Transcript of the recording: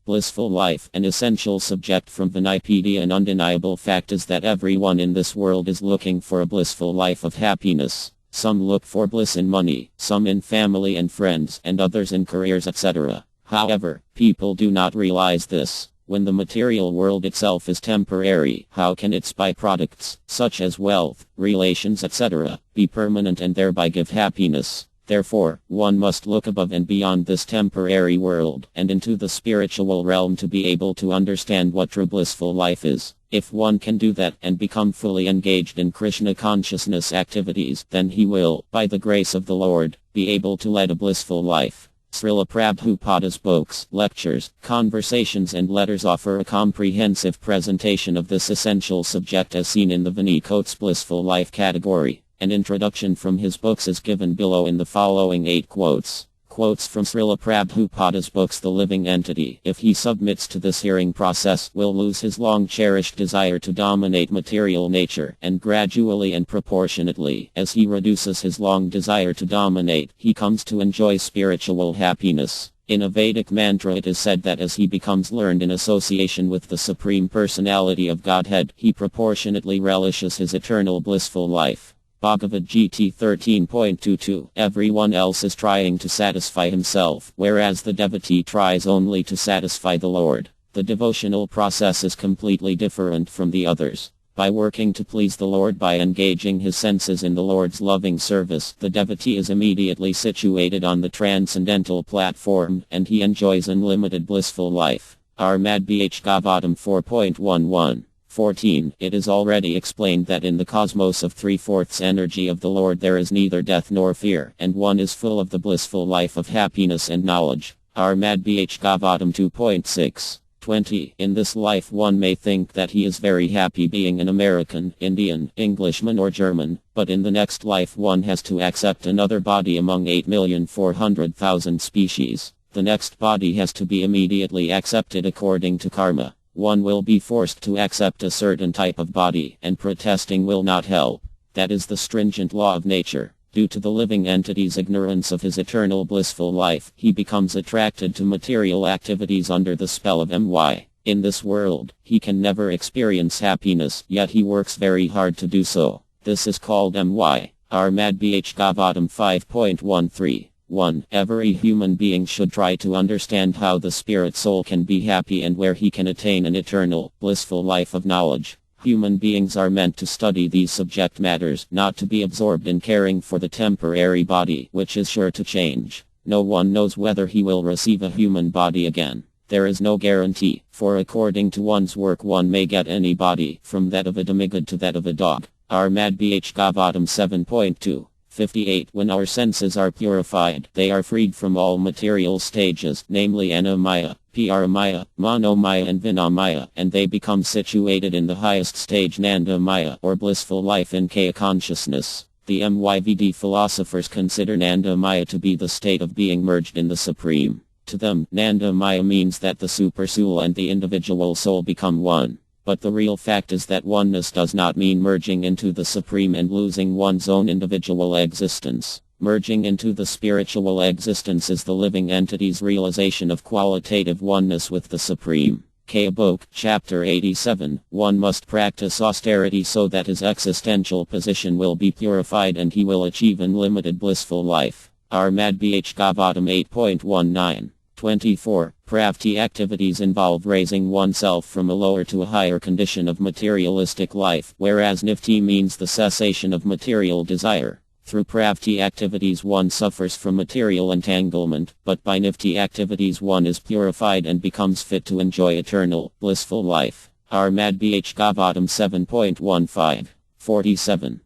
Blissful life. An essential subject from Vinipedia. An undeniable fact is that everyone in this world is looking for a blissful life of happiness. Some look for bliss in money, some in family and friends, and others in careers, etc. However, people do not realize this. When the material world itself is temporary, how can its byproducts, such as wealth, relations, etc., be permanent and thereby give happiness? Therefore, one must look above and beyond this temporary world, and into the spiritual realm to be able to understand what true blissful life is. If one can do that and become fully engaged in Krishna consciousness activities, then he will, by the grace of the Lord, be able to lead a blissful life. Srila Prabhupada's books, lectures, conversations and letters offer a comprehensive presentation of this essential subject as seen in the Vinicote's Blissful Life category. An introduction from his books is given below in the following 8 quotes. Quotes from Srila Prabhupada's books. The living entity, if he submits to this hearing process, will lose his long-cherished desire to dominate material nature, and gradually and proportionately, as he reduces his long desire to dominate, he comes to enjoy spiritual happiness. In a Vedic mantra it is said that as he becomes learned in association with the Supreme Personality of Godhead, he proportionately relishes his eternal blissful life. Bhagavad Gita 13.22. Everyone else is trying to satisfy himself, whereas the devotee tries only to satisfy the Lord. The devotional process is completely different from the others. By working to please the Lord by engaging his senses in the Lord's loving service, the devotee is immediately situated on the transcendental platform, and he enjoys unlimited blissful life. Armad Bh Gavatam 4.11. 14. It is already explained that in the cosmos of 3/4 energy of the Lord there is neither death nor fear, and one is full of the blissful life of happiness and knowledge. Armad Bh Gavatam 2.6. 20. In this life one may think that he is very happy being an American, Indian, Englishman or German, but in the next life one has to accept another body among 8,400,000 species. The next body has to be immediately accepted according to karma. One will be forced to accept a certain type of body, and protesting will not help. That is the stringent law of nature. Due to the living entity's ignorance of his eternal blissful life, he becomes attracted to material activities under the spell of MY. In this world, he can never experience happiness, yet he works very hard to do so. This is called MY. Armad Bh Gavatam 5.13. 1. Every human being should try to understand how the spirit soul can be happy and where he can attain an eternal, blissful life of knowledge. Human beings are meant to study these subject matters, not to be absorbed in caring for the temporary body, which is sure to change. No one knows whether he will receive a human body again. There is no guarantee, for according to one's work one may get any body, from that of a demigod to that of a dog. Armad Bh Gavatam 7.2. 58. When our senses are purified, they are freed from all material stages, namely Anamaya, Paramaya, Manomaya and Vinamaya, and they become situated in the highest stage Nandamaya, or blissful life in Kaya consciousness. The MYVD philosophers consider Nandamaya to be the state of being merged in the Supreme. To them, Nandamaya means that the supersoul and the individual soul become one. But the real fact is that oneness does not mean merging into the Supreme and losing one's own individual existence. Merging into the spiritual existence is the living entity's realization of qualitative oneness with the Supreme. Kaya Book, Chapter 87. One must practice austerity so that his existential position will be purified and he will achieve unlimited blissful life. Armad Bh Gavatam 8.19. 24. Pravti activities involve raising oneself from a lower to a higher condition of materialistic life, whereas Nifty means the cessation of material desire. Through Pravti activities one suffers from material entanglement, but by Nifty activities one is purified and becomes fit to enjoy eternal, blissful life. Armad Bh Gavatam 7.15. 47.